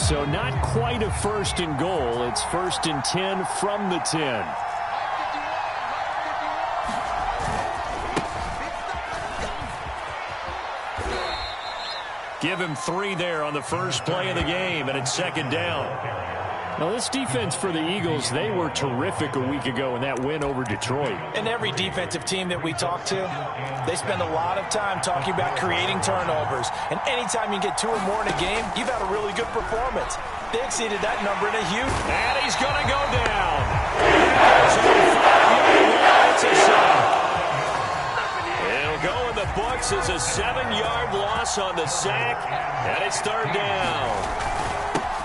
So not quite a first and goal. It's 1st and 10 from the 10. Give him 3 there on the first play of the game, and it's 2nd down. Now, this defense for the Eagles, they were terrific a week ago in that win over Detroit. And every defensive team that we talk to, they spend a lot of time talking about creating turnovers. And anytime you get 2 or more in a game, you've had a really good performance. They exceeded that number in a huge... And he's going to go down. It's a sack. It'll go in the books as a 7-yard loss on the sack, and it's 3rd down.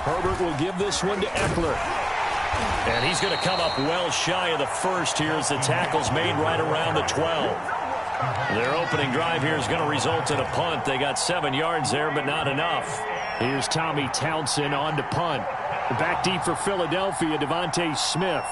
Herbert will give this one to Eckler. And he's going to come up well shy of the first here as the tackle's made right around the 12. Their opening drive here is going to result in a punt. They got 7 yards there, but not enough. Here's Tommy Townsend on to punt. Back deep for Philadelphia, Devontae Smith.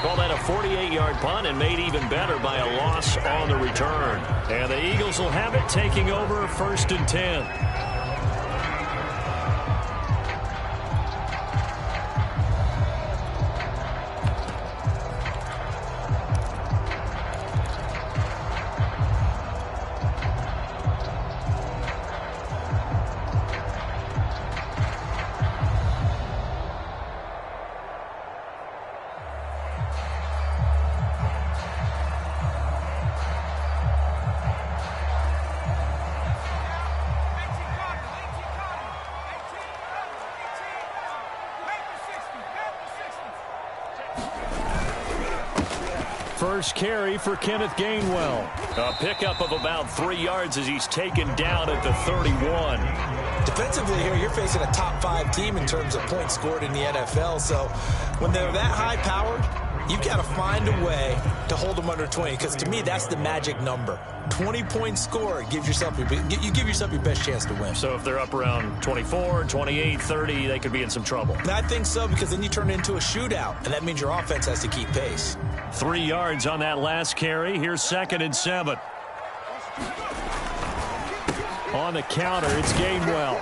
Call that a 48-yard punt and made even better by a loss on the return. And the Eagles will have it, taking over 1st and 10. First carry for Kenneth Gainwell. A pickup of about 3 yards as he's taken down at the 31. Defensively here, you're facing a top 5 team in terms of points scored in the NFL. So when they're that high-powered, you've got to find a way to hold them under 20. Because to me, that's the magic number. 20-point score gives yourself you give yourself your best chance to win. So if they're up around 24, 28, 30, they could be in some trouble. And I think so, because then you turn it into a shootout, and that means your offense has to keep pace. 3 yards on that last carry. Here's 2nd and 7. On the counter, it's Gainwell.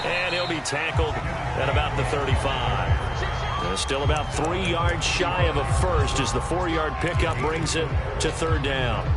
And he'll be tackled at about the 35. Still about 3 yards shy of a first as the 4-yard pickup brings it to 3rd down.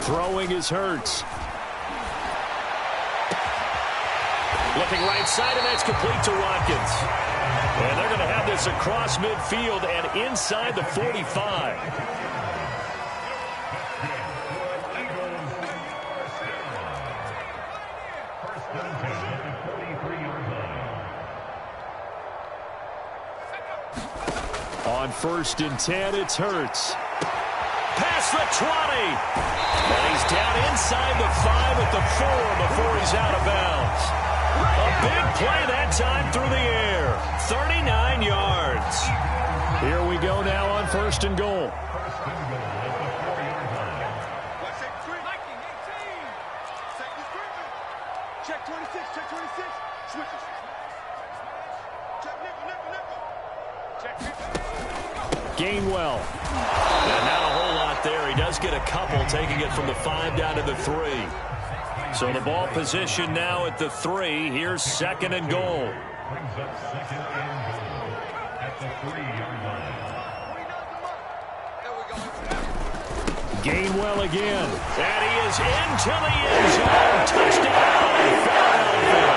Throwing is Hurts. Looking right side, and that's complete to Watkins. And they're going to have this across midfield and inside the 45. On 1st and 10, it's Hurts. Past the 20. And he's down inside the 5 at the 4 before he's out of bounds. A big play that time through the air. 39 yards. Here we go now on 1st and goal. Check 26, check 26. Switches. Check nickel. Gainwell. And not a whole lot there. He does get a couple, taking it from the 5 down to the 3. So the ball position now at the 3. Here's 2nd and goal. Gainwell again. And he is into the end zone. Touchdown, Philadelphia.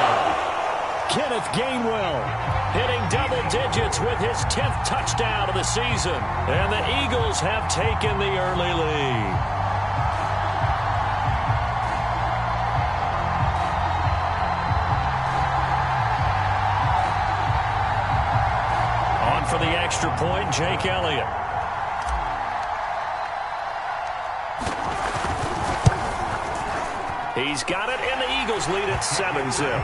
Kenneth Gainwell hitting double digits with his 10th touchdown of the season. And the Eagles have taken the early lead. On for the extra point, Jake Elliott. He's got it, and the Eagles lead at 7-zip.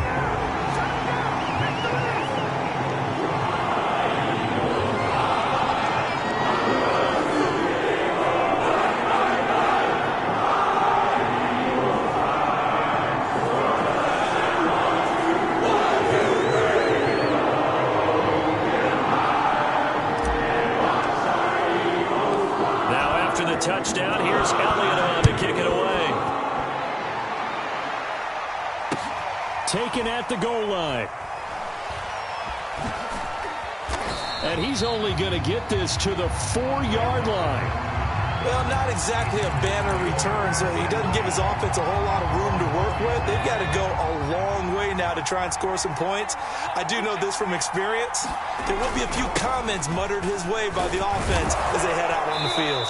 Touchdown. Here's Elliott on to kick it away. Taken at the goal line. And he's only going to get this to the 4-yard line. Well, not exactly a banner return, so he doesn't give his offense a whole lot of room to work with. They've got to go a long way now to try and score some points. I do know this from experience. There will be a few comments muttered his way by the offense as they head out on the field.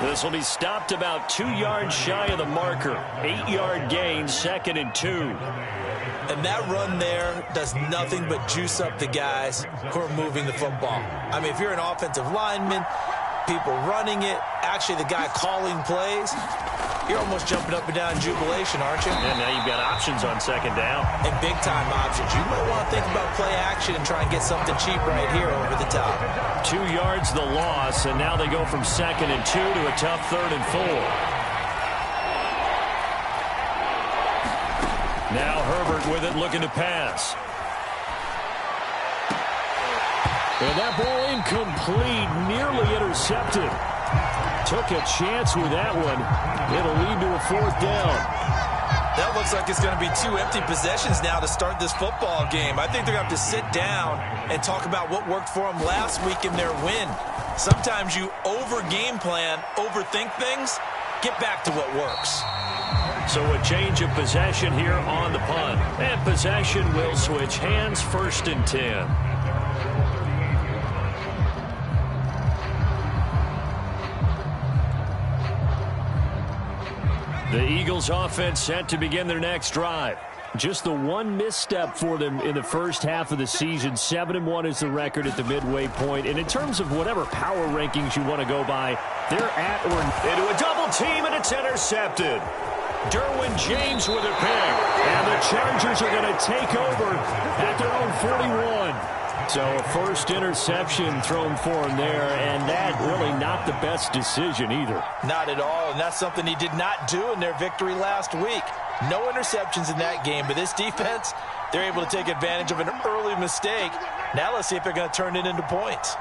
This will be stopped about 2 yards shy of the marker. 8-yard gain, 2nd and 2. And that run there does nothing but juice up the guys who are moving the football. I mean, if you're an offensive lineman, people running it, actually the guy calling plays, you're almost jumping up and down in jubilation, aren't you? And now you've got options on 2nd down. And big-time options. You might want to think about play action and try and get something cheap right here over the top. 2 yards the loss, and now they go from 2nd and 2 to a tough 3rd and 4. Now Herbert with it, looking to pass. And that ball incomplete, nearly intercepted. Took a chance with that one. It'll lead to a 4th down. That looks like it's going to be 2 empty possessions now to start this football game. I think they're going to have to sit down and talk about what worked for them last week in their win. Sometimes you over-game plan, overthink things, get back to what works. So a change of possession here on the punt. And possession will switch hands, 1st and 10. The Eagles offense set to begin their next drive. Just the one misstep for them in the first half of the season. 7-1 is the record at the midway point. And in terms of whatever power rankings you want to go by, they're at or into a double team, and it's intercepted. Derwin James with a pick. And the Chargers are going to take over at their own 41. So a first interception thrown for him there, and that really not the best decision either. Not at all, and that's something he did not do in their victory last week. No interceptions in that game, but this defense, they're able to take advantage of an early mistake. Now let's see if they're going to turn it into points.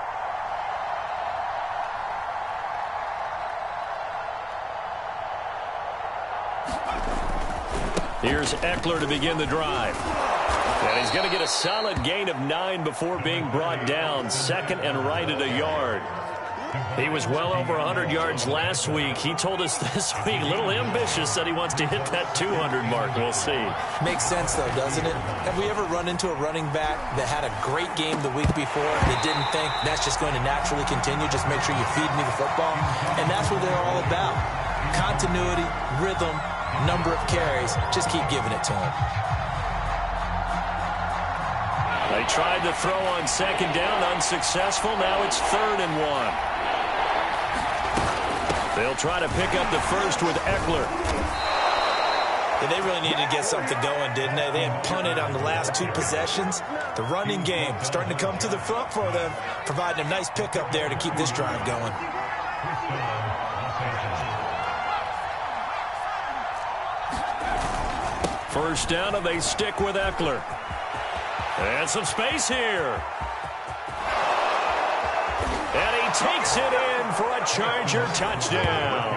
Here's Eckler to begin the drive. And he's going to get a solid gain of 9 before being brought down. 2nd and right at a yard. He was well over 100 yards last week. He told us this week, a little ambitious, that he wants to hit that 200 mark. We'll see. Makes sense, though, doesn't it? Have we ever run into a running back that had a great game the week before that didn't think that's just going to naturally continue? Just make sure you feed me the football. And that's what they're all about. Continuity, rhythm, number of carries. Just keep giving it to him. They tried to throw on 2nd down, unsuccessful. Now it's 3rd and 1. They'll try to pick up the first with Eckler. Yeah, they really needed to get something going, didn't they? They had punted on the last 2 possessions. The running game starting to come to the front for them, providing a nice pickup there to keep this drive going. First down, and they stick with Eckler. And some space here. And he takes it in for a Charger touchdown.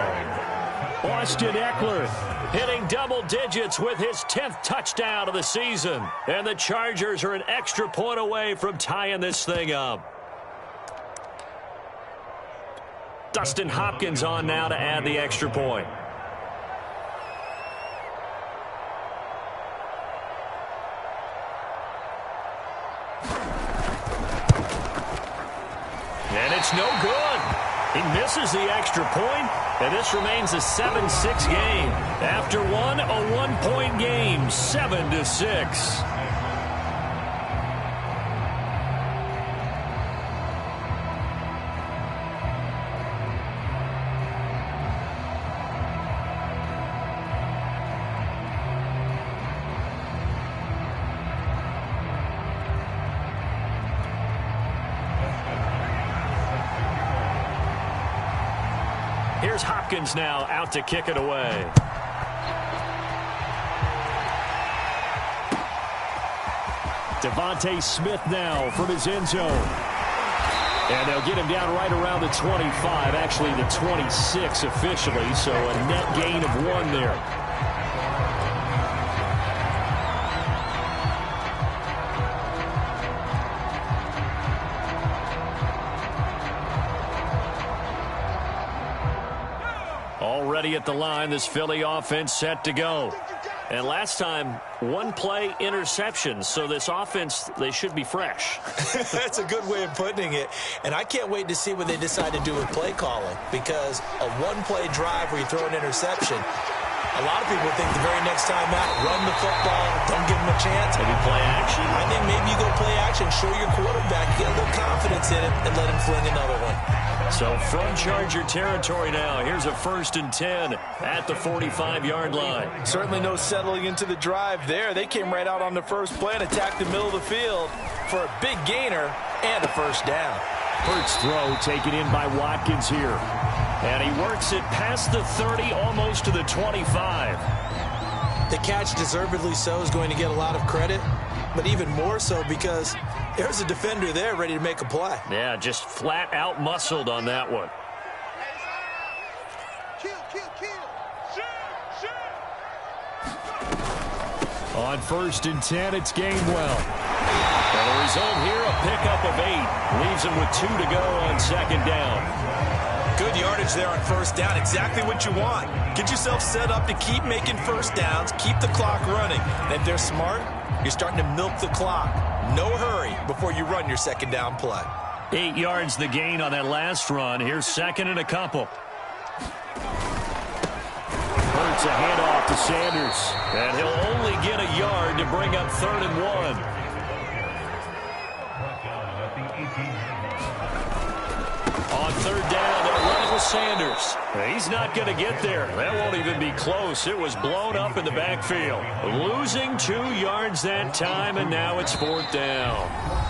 Austin Eckler hitting double digits with his 10th touchdown of the season. And the Chargers are an extra point away from tying this thing up. Dustin Hopkins on now to add the extra point. And it's no good. He misses the extra point, and this remains a 7-6 game. After one, a 1-point game, 7-6. Here's Hopkins now out to kick it away. Devontae Smith now from his end zone. And they'll get him down right around the 25, actually the 26 officially, so a net gain of 1 there. Already at the line, this Philly offense set to go. And last time, 1 play interception. So this offense, they should be fresh. That's a good way of putting it. And I can't wait to see what they decide to do with play calling. Because a 1-play drive where you throw an interception, a lot of people think the very next time out, run the football, don't give them a chance. Maybe play action. I think maybe you go play action, show your quarterback, get a little confidence in it, and let him fling another one. So from Charger territory now, here's a 1st and 10 at the 45-yard line. Certainly no settling into the drive there. They came right out on the first play and attacked the middle of the field for a big gainer and a first down. Hurts throw taken in by Watkins here. And he works it past the 30, almost to the 25. The catch, deservedly so, is going to get a lot of credit, but even more so because there's a defender there ready to make a play. Yeah, just flat out muscled on that one. On 1st and 10, it's Gainwell. And the result here, a pickup of 8. Leaves him with 2 to go on 2nd down. Good yardage there on 1st down. Exactly what you want. Get yourself set up to keep making 1st downs, keep the clock running. And if they're smart, you're starting to milk the clock. No hurry before you run your 2nd down play. 8 yards the gain on that last run. Here's 2nd and a couple. Hurts a handoff to Sanders. And he'll only get a yard to bring up 3rd and 1. On 3rd down, they're running with Sanders. He's not going to get there. That won't even be close. It was blown up in the backfield. Losing 2 yards that time, and now it's 4th down.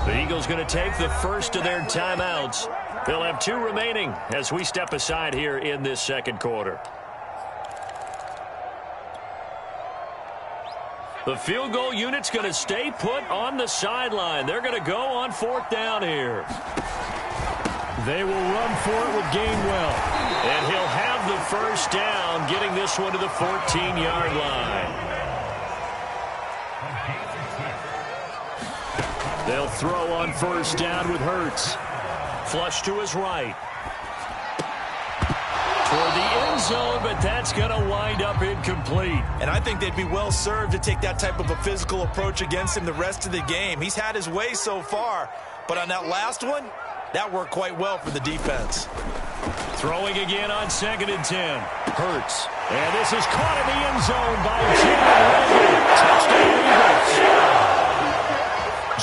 The Eagles going to take the first of their timeouts. They'll have 2 remaining as we step aside here in this 2nd quarter. The field goal unit's going to stay put on the sideline. They're going to go on 4th down here. They will run for it with Gainwell. And he'll have the first down, getting this one to the 14-yard line. They'll throw on 1st down with Hurts. Flush to his right. Toward the end zone, but that's going to wind up incomplete. And I think they'd be well served to take that type of a physical approach against him the rest of the game. He's had his way so far, but on that last one, that worked quite well for the defense. Throwing again on 2nd and 10. Hurts. And this is caught in the end zone by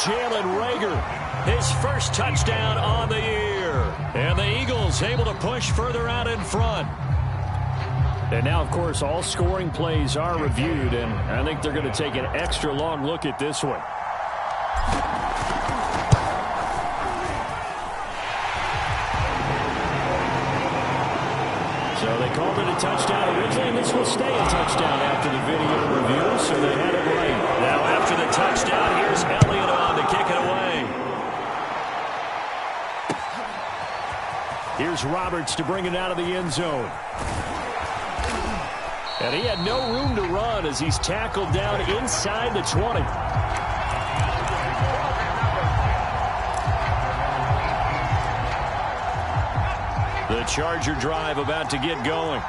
Jalen Reagor. Jalen Reagor, his first touchdown on the year. And the Eagles able to push further out in front. And now, of course, all scoring plays are reviewed, and I think they're going to take an extra long look at this one. So they called it a touchdown originally, and this will stay a touchdown after the video review, so they had it right. Now after the touchdown, here's Elliott on to kick it away. Here's Roberts to bring it out of the end zone. And he had no room to run as he's tackled down inside the 20. The Charger drive about to get going.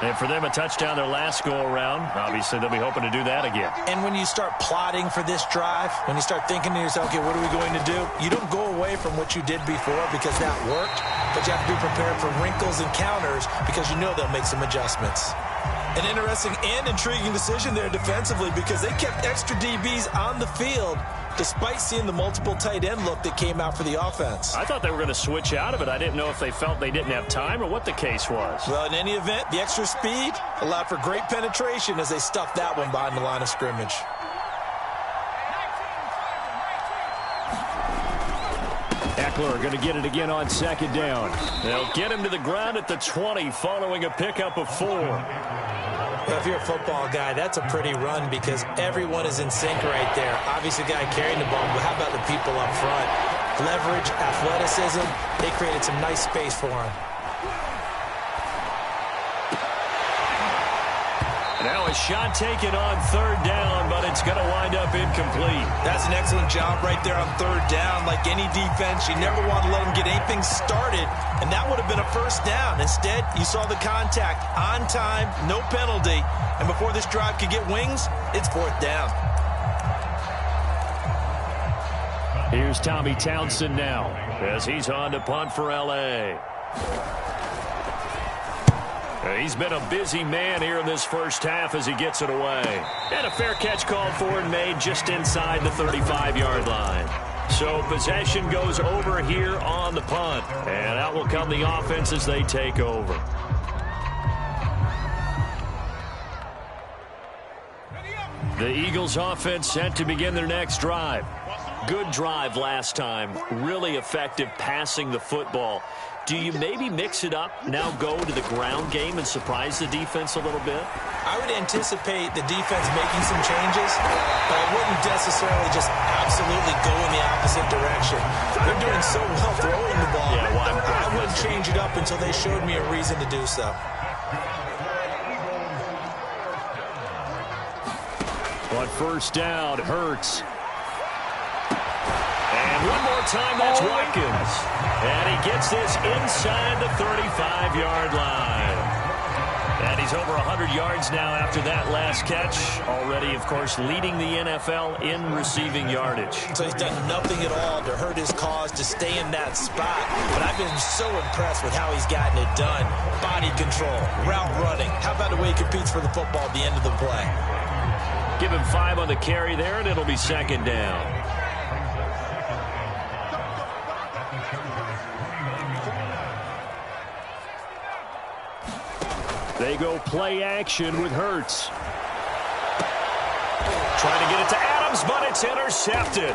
And for them, a touchdown their last go-around. Obviously, they'll be hoping to do that again. And when you start plotting for this drive, when you start thinking to yourself, okay, what are we going to do? You don't go away from what you did before because that worked, but you have to be prepared for wrinkles and counters because you know they'll make some adjustments. An interesting and intriguing decision there defensively because they kept extra DBs on the field despite seeing the multiple tight end look that came out for the offense. I thought they were going to switch out of it. I didn't know if they felt they didn't have time or what the case was. Well, in any event, the extra speed allowed for great penetration as they stuffed that one behind the line of scrimmage. Eckler going to get it again on second down. They'll get him to the ground at the 20 following a pickup of 4. Well, if you're a football guy, that's a pretty run because everyone is in sync right there. Obviously, the guy carrying the ball, but how about the people up front? Leverage, athleticism, they created some nice space for him. Now a shot taken on third down, but it's going to wind up incomplete. That's an excellent job right there on third down. Like any defense, you never want to let them get anything started, and that would have been a first down. Instead, you saw the contact on time, no penalty, and before this drive could get wings, it's fourth down. Here's Tommy Townsend now as he's on to punt for L.A. He's been a busy man here in this first half as he gets it away. And a fair catch called for and made just inside the 35-yard line. So possession goes over here on the punt. And out will come the offense as they take over. The Eagles offense set to begin their next drive. Good drive last time. Really effective passing the football. Do you maybe mix it up, now go to the ground game and surprise the defense a little bit? I would anticipate the defense making some changes, but I wouldn't necessarily just absolutely go in the opposite direction. They're doing so well throwing the ball. Yeah, well, I wouldn't change it up until they showed me a reason to do so. But first down, Hurts. And one more time, that's Watkins. And he gets this inside the 35-yard line. And he's over 100 yards now after that last catch. Already, of course, leading the NFL in receiving yardage. So he's done nothing at all to hurt his cause to stay in that spot. But I've been so impressed with how he's gotten it done. Body control, route running. How about the way he competes for the football at the end of the play? Give him 5 on the carry there, and it'll be second down. They go play action with Hurts. Trying to get it to Adams, but it's intercepted.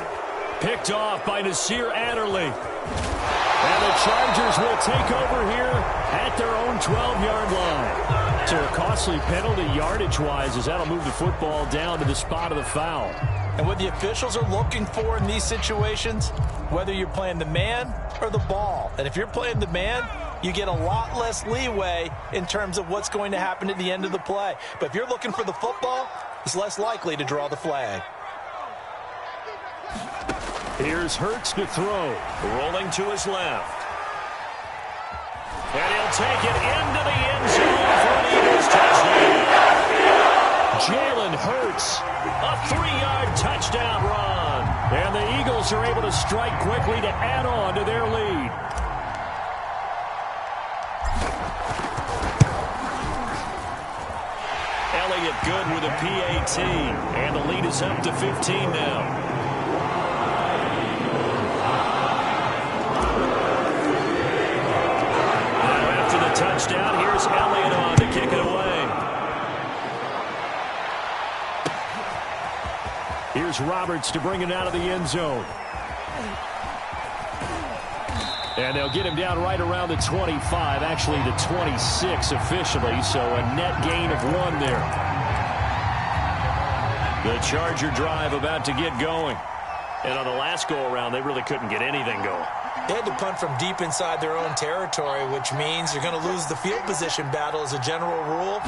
Picked off by Nasir Adderley. And the Chargers will take over here at their own 12-yard line. So a costly penalty yardage-wise as that'll move the football down to the spot of the foul. And what the officials are looking for in these situations, whether you're playing the man or the ball. And if you're playing the man, you get a lot less leeway in terms of what's going to happen at the end of the play. But if you're looking for the football, it's less likely to draw the flag. Here's Hurts to throw. Rolling to his left. And he'll take it into the end zone for an Eagles touchdown. Jalen Hurts, a 3-yard touchdown run. And the Eagles are able to strike quickly to add on to their lead. Elliott good with a PAT. And the lead is up to 15 now. Touchdown. Here's Elliott on to kick it away. Here's Roberts to bring it out of the end zone. And they'll get him down right around the 25, actually the 26 officially, so a net gain of 1 there. The Charger drive about to get going. And on the last go-around, they really couldn't get anything going. They had to punt from deep inside their own territory, which means you're going to lose the field position battle as a general rule.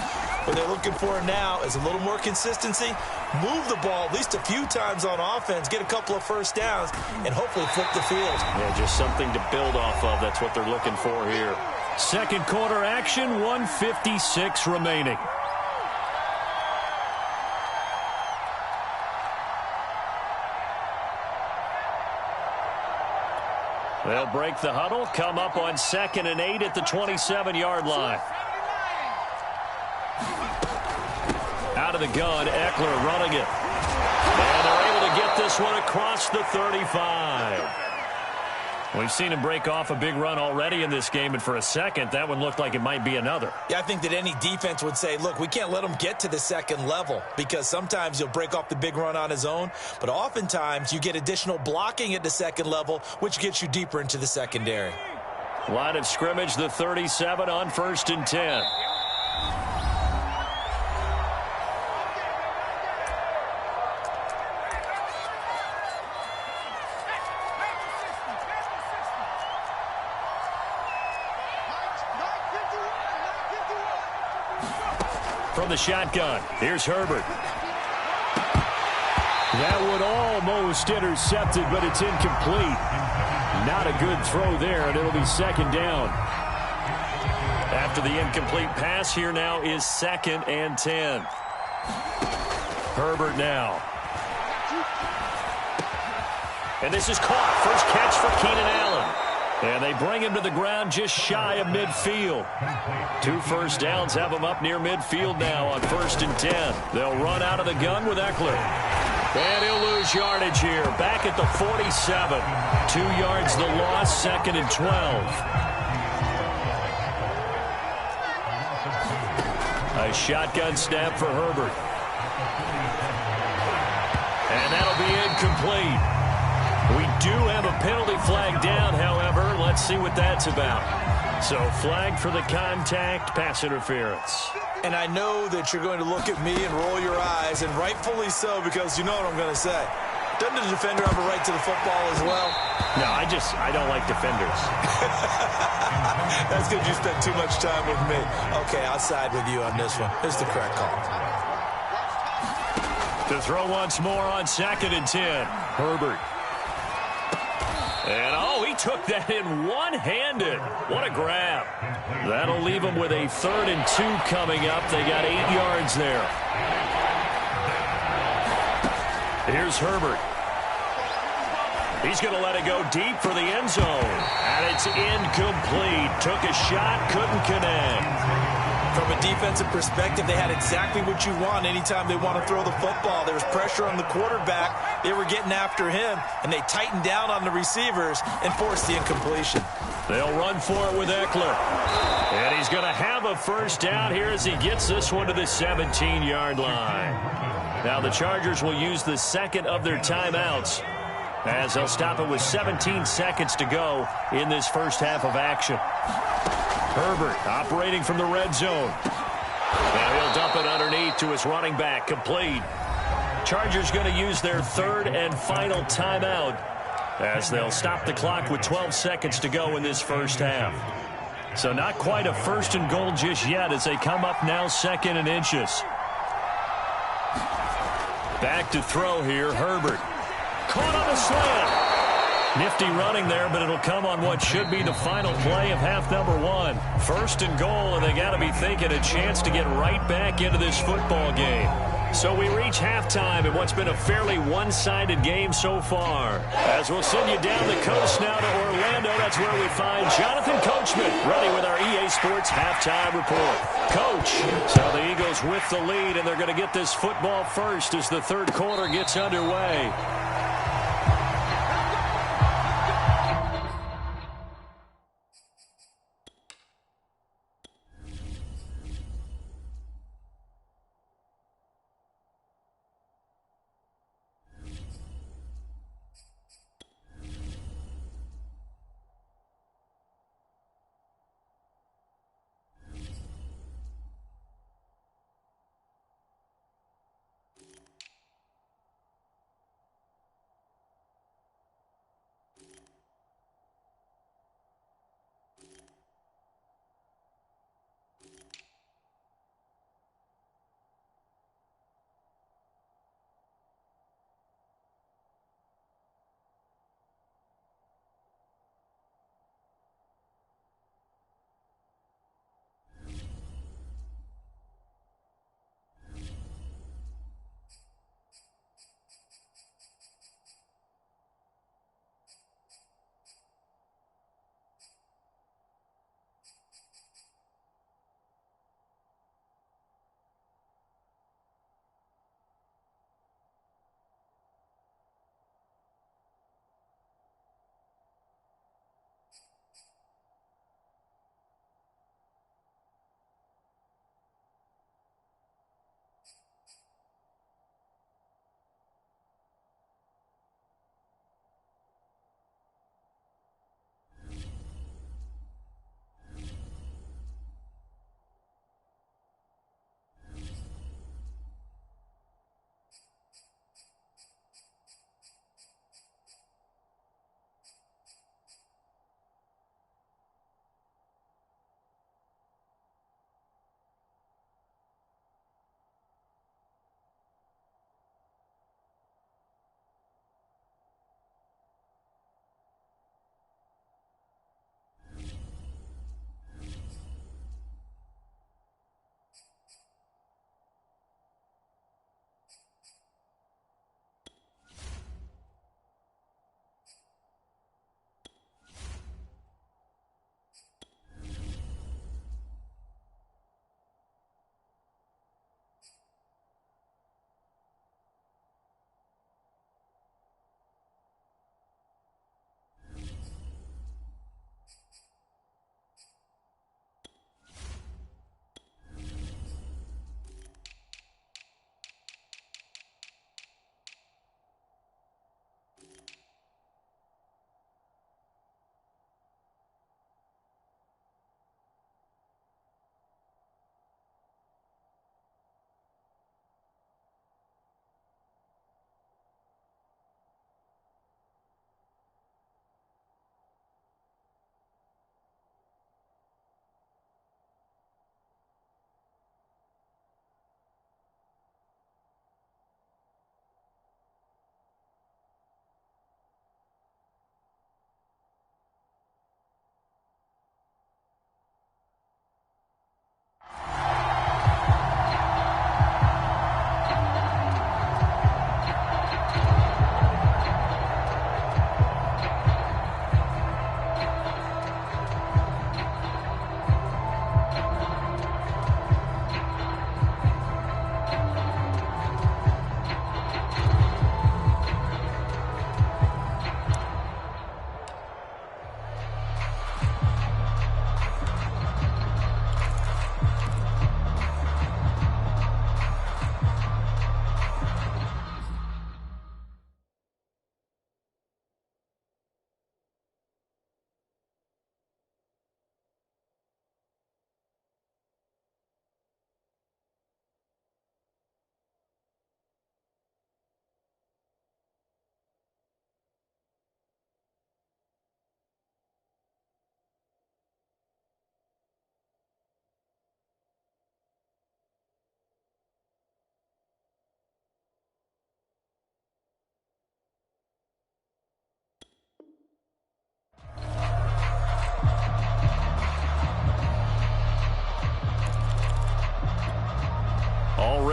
What they're looking for now is a little more consistency, move the ball at least a few times on offense, get a couple of first downs, and hopefully flip the field. Yeah, just something to build off of. That's what they're looking for here. Second quarter action, 1:56 remaining. They'll break the huddle, come up on 2nd and 8 at the 27-yard line. Out of the gun, Eckler running it. And they're able to get this one across the 35. We've seen him break off a big run already in this game, and for a second, that one looked like it might be another. Yeah, I think that any defense would say, look, we can't let him get to the second level because sometimes he'll break off the big run on his own, but oftentimes you get additional blocking at the second level, which gets you deeper into the secondary. Line of scrimmage, the 37 on 1st and 10. From the shotgun, here's Herbert. That one almost intercepted, but it's incomplete. Not a good throw there, and it'll be second down. After the incomplete pass, here now is 2nd and 10. Herbert now. And this is caught. First catch for Keenan Allen. And they bring him to the ground just shy of midfield. 2 first downs have him up near midfield now on 1st and 10. They'll run out of the gun with Eckler. And he'll lose yardage here. Back at the 47. 2 yards the loss, 2nd and 12. A shotgun snap for Herbert. And that'll be incomplete. We do have a penalty flag down, however. Let's see what that's about. So flag for the contact, pass interference. And I know that you're going to look at me and roll your eyes, and rightfully so, because you know what I'm going to say. Doesn't the defender have a right to the football as well? No, I don't like defenders. That's because you spent too much time with me. Okay, I'll side with you on this one. It's the correct call. To throw once more on 2nd and 10. Herbert. And, he took that in one-handed. What a grab. That'll leave him with a 3rd and 2 coming up. They got 8 yards there. Here's Herbert. He's going to let it go deep for the end zone. And it's incomplete. Took a shot, couldn't connect. From a defensive perspective, they had exactly what you want anytime they want to throw the football. There was pressure on the quarterback. They were getting after him, and they tightened down on the receivers and forced the incompletion. They'll run for it with Eckler. And he's going to have a first down here as he gets this one to the 17-yard line. Now the Chargers will use the second of their timeouts as they'll stop it with 17 seconds to go in this first half of action. Herbert operating from the red zone. Now he'll dump it underneath to his running back. Complete. Chargers going to use their 3rd and final timeout as they'll stop the clock with 12 seconds to go in this first half. So not quite a 1st and goal just yet as they come up now 2nd and inches. Back to throw here, Herbert. Caught on a slant. Nifty running there, but it'll come on what should be the final play of half number 1. 1st and goal, and they got to be thinking a chance to get right back into this football game. So we reach halftime in what's been a fairly one-sided game so far. As we'll send you down the coast now to Orlando, that's where we find Jonathan Coachman ready with our EA Sports halftime report. Coach, so the Eagles with the lead, and they're going to get this football first as the 3rd quarter gets underway.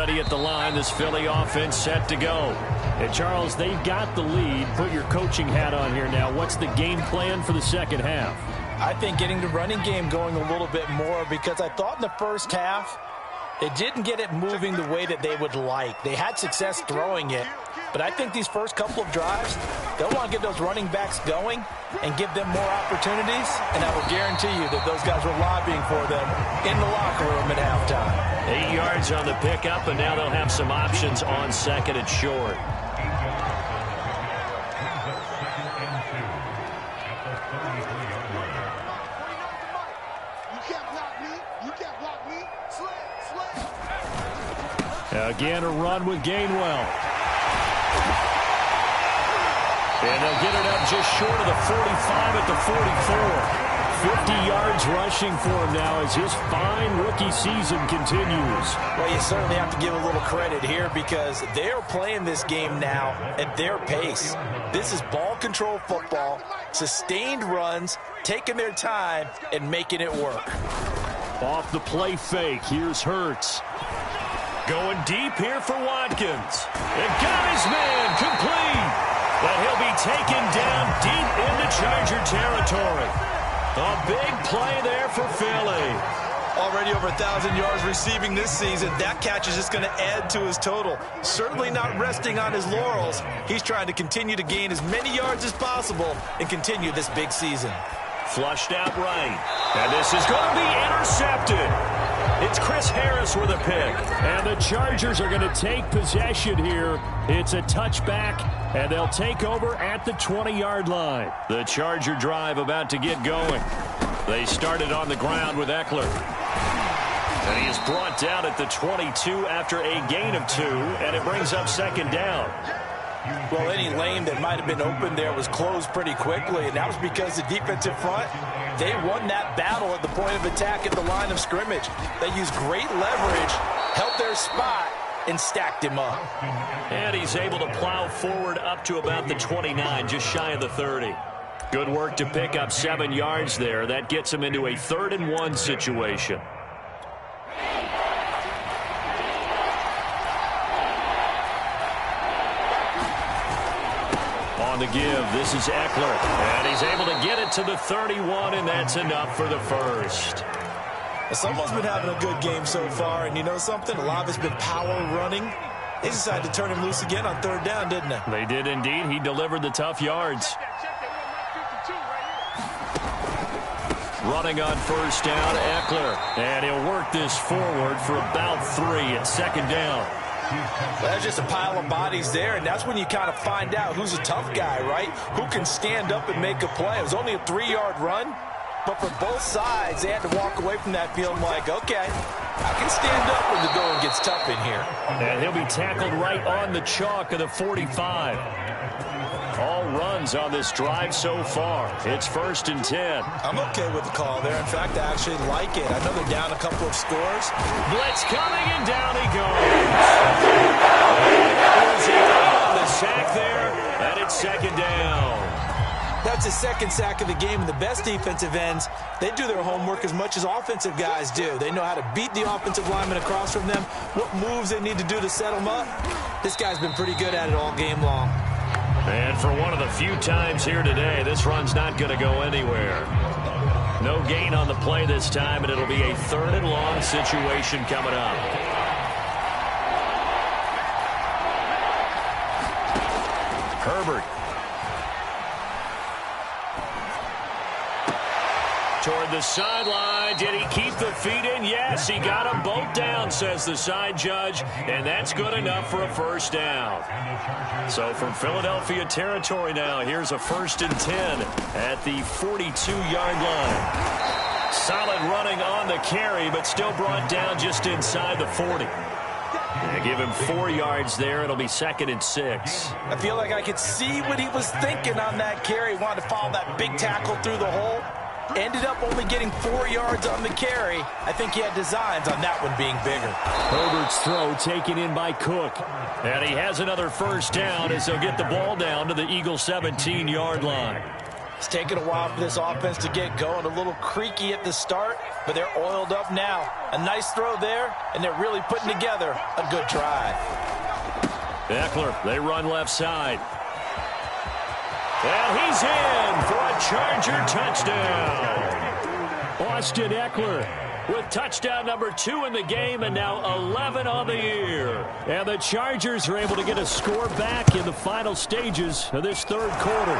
ready at the line. This Philly offense set to go. And Charles, they've got the lead. Put your coaching hat on here now. What's the game plan for the second half? I think getting the running game going a little bit more, because I thought in the first half they didn't get it moving the way that they would like. They had success throwing it, but I think these first couple of drives, they'll want to get those running backs going and give them more opportunities, and I will guarantee you that those guys were lobbying for them in the locker room at halftime. 8 yards on the pickup, and now they'll have some options on second and short. Again, a run with Gainwell. And they'll get it up just short of the 45 at the 44. 50 yards rushing for him now as his fine rookie season continues. Well, you certainly have to give a little credit here because they're playing this game now at their pace. This is ball control football, sustained runs, taking their time and making it work. Off the play fake, here's Hurts. Going deep here for Watkins. And got his man complete. But he'll be taken down deep into Charger territory. A big play there for Philly. Already over 1,000 yards receiving this season. That catch is just going to add to his total. Certainly not resting on his laurels. He's trying to continue to gain as many yards as possible and continue this big season. Flushed out right. And this is going to be intercepted. It's Chris Harris with a pick. And the Chargers are going to take possession here. It's a touchback, and they'll take over at the 20-yard line. The Charger drive about to get going. They started on the ground with Eckler. And he is brought down at the 22 after a gain of 2, and it brings up second down. Well, any lane that might have been open there was closed pretty quickly, and that was because the defensive front, they won that battle at the point of attack at the line of scrimmage. They used great leverage, held their spot, and stacked him up. And he's able to plow forward up to about the 29, just shy of the 30. Good work to pick up 7 yards there. That gets him into a 3rd and 1 situation. On the give, this is Eckler. And he's able to get it to the 31, and that's enough for the first. Someone's been having a good game so far, and you know something? A lot of it's been power running. They decided to turn him loose again on 3rd down, didn't they? They did indeed. He delivered the tough yards. Running on 1st down, Eckler. And he'll work this forward for about 3 at 2nd down. Well, there's just a pile of bodies there, and that's when you kind of find out who's a tough guy, right? Who can stand up and make a play. It was only a 3-yard run, but for both sides, they had to walk away from that feeling like, okay, I can stand up when the going gets tough in here. And he'll be tackled right on the chalk of the 45. All runs on this drive so far. It's 1st and 10. I'm okay with the call there. In fact, I actually like it. I know they're down a couple of scores. Blitz coming, and down he goes. There's a on the sack there, and it's 2nd down. That's his 2nd sack of the game, and the best defensive ends, they do their homework as much as offensive guys do. They know how to beat the offensive lineman across from them, what moves they need to do to set them up. This guy's been pretty good at it all game long. And for one of the few times here today, this run's not going to go anywhere. No gain on the play this time, and it'll be a 3rd and long situation coming up. Herbert. Toward the sideline. Did he keep the feet in? Yes, he got them both down, says the side judge, and that's good enough for a 1st down. So from Philadelphia territory now, here's a 1st and 10 at the 42-yard line. Solid running on the carry, but still brought down just inside the 40. They give him 4 yards there. It'll be 2nd and 6. I feel like I could see what he was thinking on that carry. Wanted to follow that big tackle through the hole. Ended up only getting 4 yards on the carry. I think he had designs on that one being bigger. Herbert's throw taken in by Cook. And he has another 1st down as they'll get the ball down to the Eagles' 17-yard line. It's taken a while for this offense to get going. A little creaky at the start, but they're oiled up now. A nice throw there, and they're really putting together a good drive. Eckler, they run left side. And he's in for a Charger touchdown. Austin Eckler with touchdown number 2 in the game, and now 11 on the year. And the Chargers are able to get a score back in the final stages of this third quarter.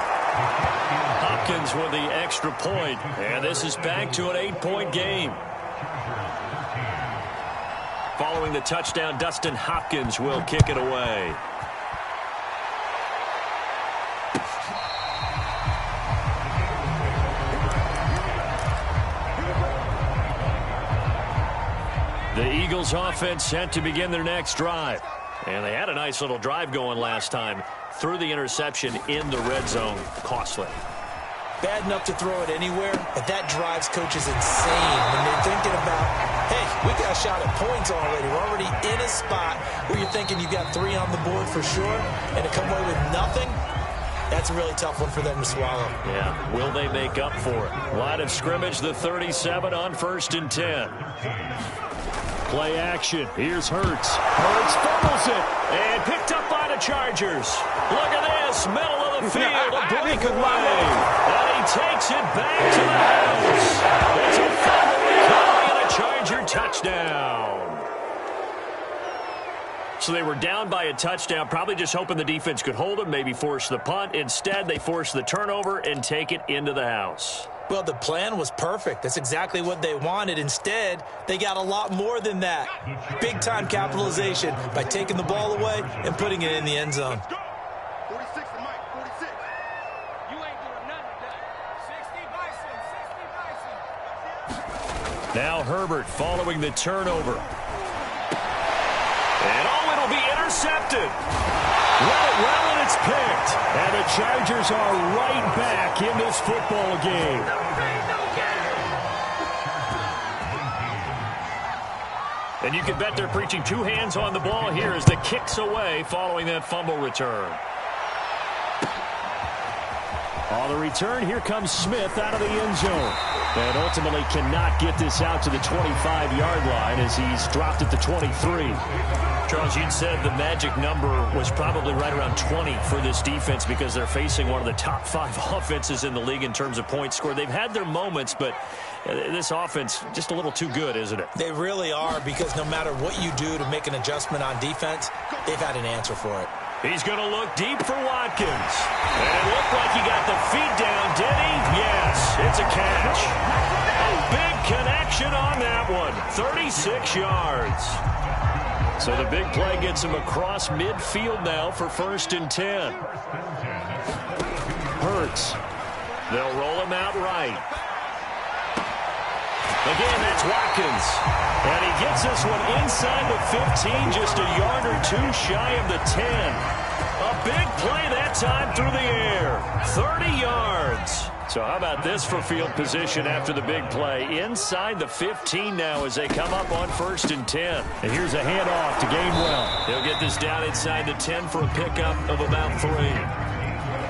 Hopkins with the extra point, and this is back to an 8-point game. Following the touchdown, Dustin Hopkins will kick it away. The Eagles offense set to begin their next drive. And they had a nice little drive going last time. Through the interception in the red zone. Costly. Bad enough to throw it anywhere, but that drives coaches insane when they're thinking about, hey, we got a shot at points already. We're already in a spot where you're thinking you got 3 on the board for sure, and to come away with nothing, that's a really tough one for them to swallow. Yeah, will they make up for it? Line of scrimmage, the 37 on 1st and 10. Play action. Here's Hurts. Hurts fumbles it. And picked up by the Chargers. Look at this. Middle of the field. A breakaway. And he takes it back to the house. It's a fumble recovery and a Charger touchdown. So they were down by a touchdown, probably just hoping the defense could hold them, maybe force the punt. Instead, they force the turnover and take it into the house. Well, the plan was perfect. That's exactly what they wanted. Instead, they got a lot more than that. Big-time capitalization by taking the ball away and putting it in the end zone. 46 to Mike, 46. You ain't doing nothing today. 60 Bison. Now Herbert following the turnover. And it'll be intercepted. Well, and it's picked. And the Chargers are right back in this football game. And you can bet they're preaching 2 hands on the ball here as the kick's away following that fumble return. On the return, here comes Smith out of the end zone. And ultimately cannot get this out to the 25-yard line as he's dropped at the 23. Charles, you'd said the magic number was probably right around 20 for this defense because they're facing one of the top 5 offenses in the league in terms of points scored. They've had their moments, but this offense just a little too good, isn't it? They really are, because no matter what you do to make an adjustment on defense, they've had an answer for it. He's going to look deep for Watkins. And it looked like he got the feet down, did he? Yes, it's a catch. A big connection on that one. 36 yards. So the big play gets him across midfield now for 1st and 10. Hurts. They'll roll him out right. Again, that's Watkins. And he gets this one inside the 15, just a yard or 2 shy of the 10. A big play that time through the air. 30 yards. So how about this for field position after the big play? Inside the 15 now as they come up on 1st and 10. And here's a handoff to Gainwell. He'll get this down inside the 10 for a pickup of about 3.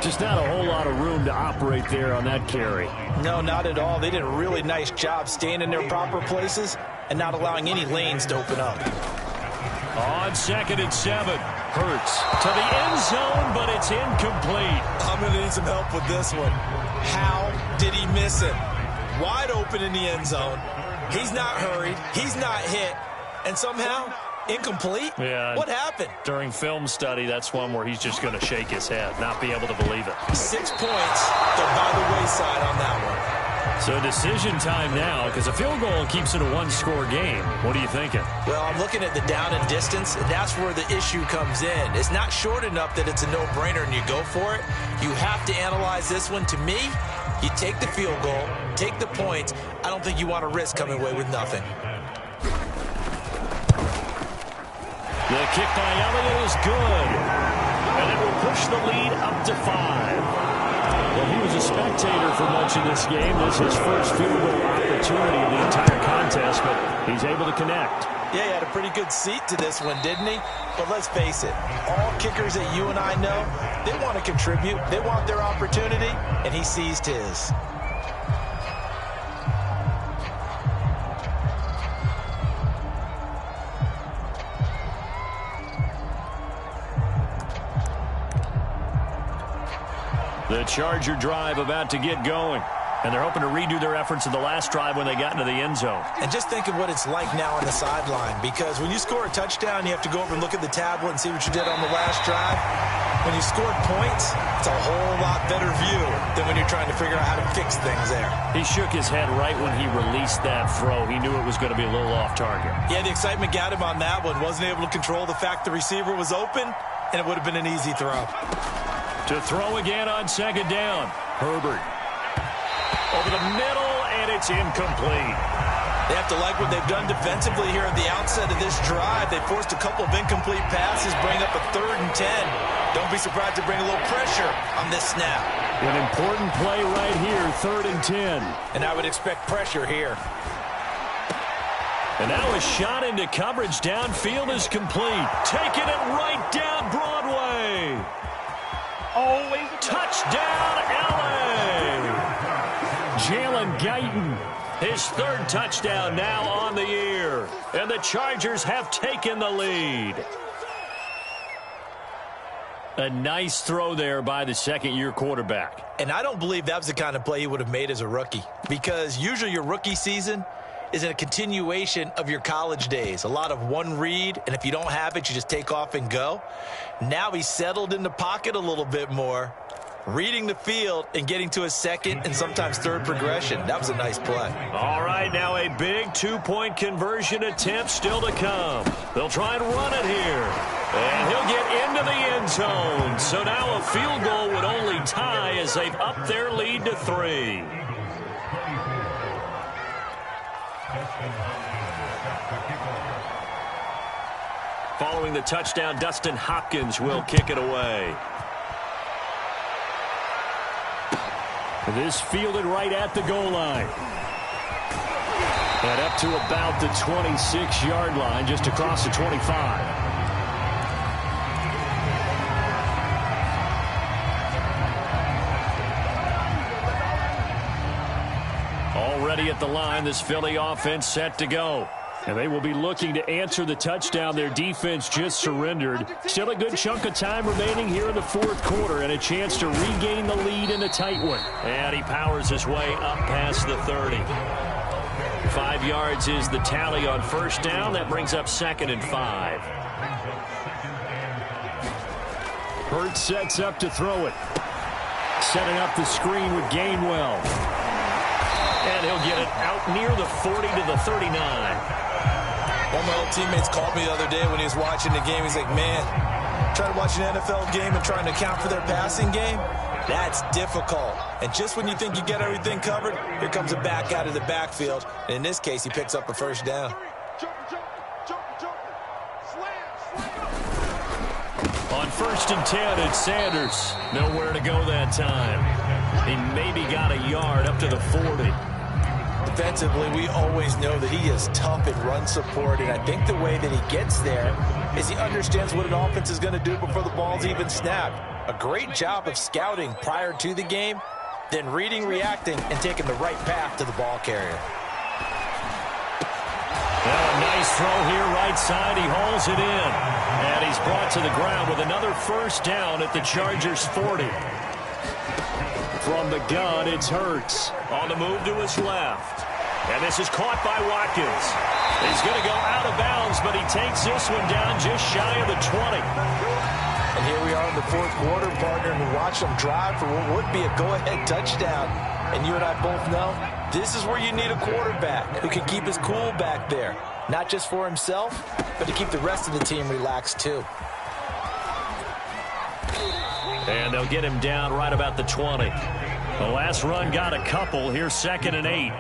Just not a whole lot of room to operate there on that carry. No, not at all. They did a really nice job staying in their proper places and not allowing any lanes to open up. On 2nd and 7, Hurts to the end zone, but it's incomplete. I'm going to need some help with this one. How did he miss it? Wide open in the end zone. He's not hurried. He's not hit. And somehow, incomplete? Yeah. What happened? During film study, that's one where he's just going to shake his head, not be able to believe it. 6 points. They're by the wayside on that one. So decision time now, because a field goal keeps it a 1-score game. What are you thinking? Well, I'm looking at the down and distance, and that's where the issue comes in. It's not short enough that it's a no-brainer and you go for it. You have to analyze this one. To me, you take the field goal, take the points. I don't think you want to risk coming away with nothing. The kick by Elliott is good. And it will push the lead up to 5. Well, he was a spectator for much of this game. This is his first field goal opportunity of the entire contest, but he's able to connect. Yeah, he had a pretty good seat to this one, didn't he? But let's face it, all kickers that you and I know, They want to contribute. They want their opportunity, and he seized his. The Charger drive about to get going. And they're hoping to redo their efforts in the last drive when they got into the end zone. And just think of what it's like now on the sideline, because when you score a touchdown, you have to go over and look at the tablet and see what you did on the last drive. When you scored points, it's a whole lot better view than when you're trying to figure out how to fix things there. He shook his head right when he released that throw. He knew it was going to be a little off target. Yeah, the excitement got him on that one. Wasn't able to control the fact the receiver was open, and it would have been an easy throw. To throw again on second down. Herbert. Over the middle, and it's incomplete. They have to like what they've done defensively here at the outset of this drive. They forced a couple of incomplete passes, bring up a 3rd and 10. Don't be surprised to bring a little pressure on this snap. An important play right here, 3rd and 10. And I would expect pressure here. And now a shot into coverage downfield is complete. Taking it right down Broadway. Always Touchdown, L.A. Jalen Guyton, his 3rd touchdown now on the year. And the Chargers have taken the lead. A nice throw there by the second-year quarterback. And I don't believe that was the kind of play he would have made as a rookie, because usually your rookie season is a continuation of your college days. A lot of one read, and if you don't have it, you just take off and go. Now he's settled in the pocket a little bit more, reading the field and getting to a second and sometimes third progression. That was a nice play. All right, now a big 2-point conversion attempt still to come. They'll try and run it here. And he'll get into the end zone. So now a field goal would only tie as they've upped their lead to 3. Following the touchdown, Dustin Hopkins will kick it away. This fielded right at the goal line. And up to about the 26-yard line, just across the 25. Already at the line, this Philly offense set to go. And they will be looking to answer the touchdown their defense just surrendered. Still a good chunk of time remaining here in the 4th quarter and a chance to regain the lead in a tight one. And he powers his way up past the 30. 5 yards is the tally on first down. That brings up 2nd and 5. Hurts sets up to throw it. Setting up the screen with Gainwell. And he'll get it out near the 40 to the 39. One of my old teammates called me the other day when he was watching the game. He's like, man, trying to watch an NFL game and trying to account for their passing game, that's difficult. And just when you think you get everything covered, here comes a back out of the backfield. And in this case, he picks up a first down. On 1st and 10, it's Sanders. Nowhere to go that time. He maybe got a yard up to the 40. Defensively, we always know that he is tough in run support, and I think the way that he gets there is he understands what an offense is going to do before the ball's even snapped. A great job of scouting prior to the game, then reading, reacting, and taking the right path to the ball carrier. Well, a nice throw here right side. He hauls it in. And he's brought to the ground with another first down at the Chargers' 40. From the gun, it's Hurts. On the move to his left. And this is caught by Watkins. He's going to go out of bounds, but he takes this one down just shy of the 20. And here we are in the 4th quarter, partner, and we watch them drive for what would be a go-ahead touchdown. And you and I both know this is where you need a quarterback who can keep his cool back there. Not just for himself, but to keep the rest of the team relaxed too. And they'll get him down right about the 20. The last run got a couple. Here's 2nd and 8.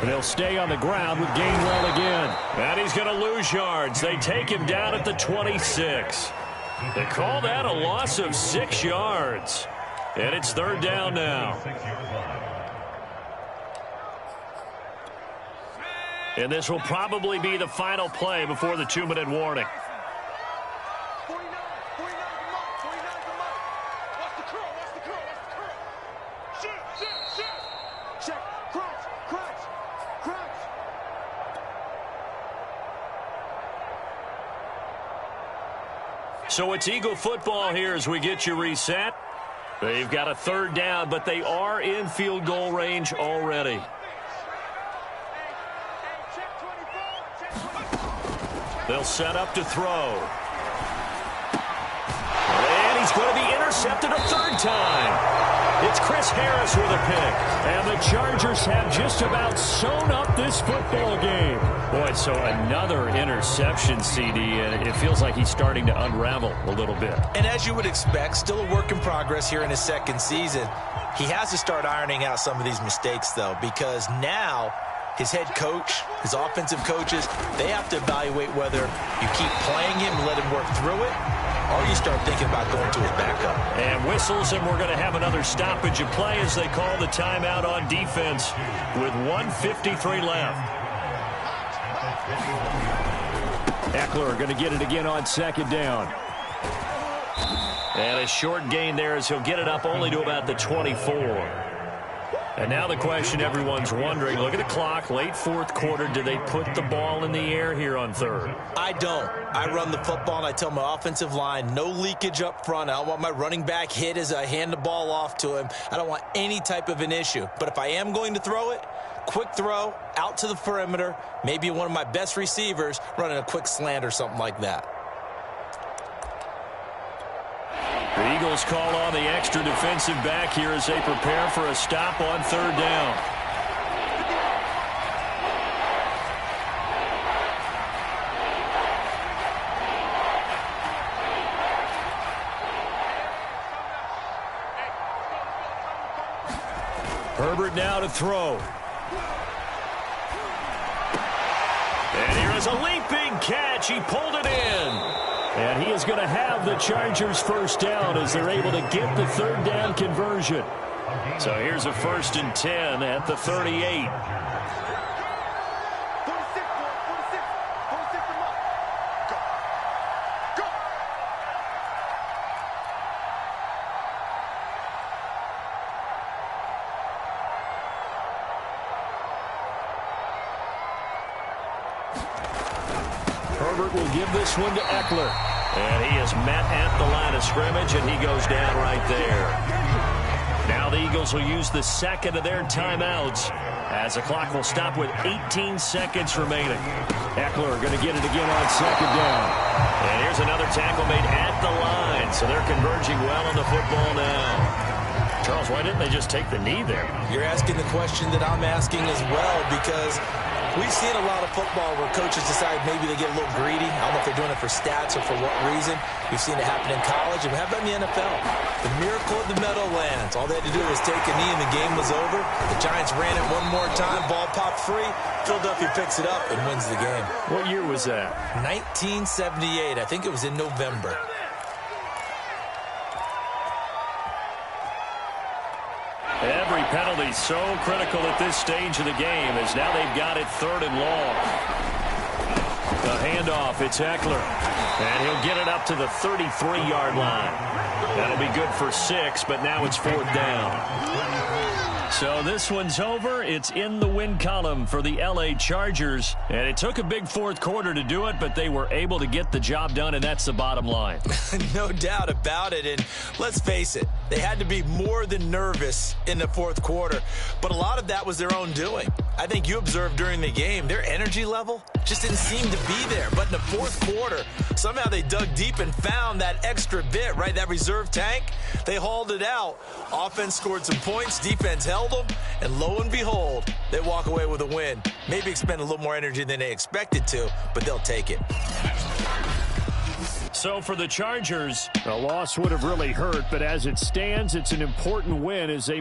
And they'll stay on the ground with Gainwell again. And he's going to lose yards. They take him down at the 26. They call that a loss of 6 yards. And it's 3rd down now. And this will probably be the final play before the 2-minute warning. So it's Eagle football here as we get you reset. They've got a third down, but they are in field goal range already. They'll set up to throw. And he's going to be intercepted a third time. It's Chris Harris with a pick. And the Chargers have just about sewn up this football game. Boy, so another interception, CD, and it feels like he's starting to unravel a little bit. And as you would expect, still a work in progress here in his second season. He has to start ironing out some of these mistakes, though, because now his head coach, his offensive coaches, they have to evaluate whether you keep playing him and let him work through it, or you start thinking about going to his backup. And whistles, and we're going to have another stoppage of play as they call the timeout on defense with 1:53 left. Eckler going to get it again on second down. And a short gain there as he'll get it up only to about the 24. And now the question everyone's wondering, look at the clock, late fourth quarter, do they put the ball in the air here on third? I don't. I run the football, and I tell my offensive line, no leakage up front. I don't want my running back hit as I hand the ball off to him. I don't want any type of an issue. But if I am going to throw it, quick throw, out to the perimeter, maybe one of my best receivers running a quick slant or something like that. The Eagles call on the extra defensive back here as they prepare for a stop on third down. Herbert now to throw. And here is a leaping catch. He pulled it in. And he is going to have the Chargers first down as they're able to get the third down conversion. So here's a 1st and 10 at the 38. 46 them up. Go. Herbert will give this one to Eckler. And he is met at the line of scrimmage, and he goes down right there. Now the Eagles will use the second of their timeouts as the clock will stop with 18 seconds remaining. Eckler going to get it again on second down. And here's another tackle made at the line, so they're converging well on the football now. Charles, why didn't they just take the knee there? You're asking the question that I'm asking as well, because we've seen a lot of football where coaches decide maybe they get a little greedy. I don't know if they're doing it for stats or for what reason. We've seen it happen in college, and how about in the NFL? The miracle of the Meadowlands. All they had to do was take a knee, and the game was over. The Giants ran it one more time. Ball popped free. Philadelphia picks it up and wins the game. What year was that? 1978. I think it was in November. Every penalty so critical at this stage of the game as now they've got it 3rd and long. The handoff, it's Eckler. And he'll get it up to the 33-yard line. That'll be good for 6, but now it's 4th down. So this one's over. It's in the win column for the L.A. Chargers. And it took a big fourth quarter to do it, but they were able to get the job done, and that's the bottom line. No doubt about it. And let's face it, they had to be more than nervous in the fourth quarter. But a lot of that was their own doing. I think you observed during the game, their energy level just didn't seem to be there. But in the fourth quarter, somehow they dug deep and found that extra bit, right? That reserve tank. They hauled it out. Offense scored some points. Defense held them. And lo and behold, they walk away with a win. Maybe expend a little more energy than they expected to, but they'll take it. So for the Chargers, a loss would have really hurt, but as it stands, it's an important win as they move.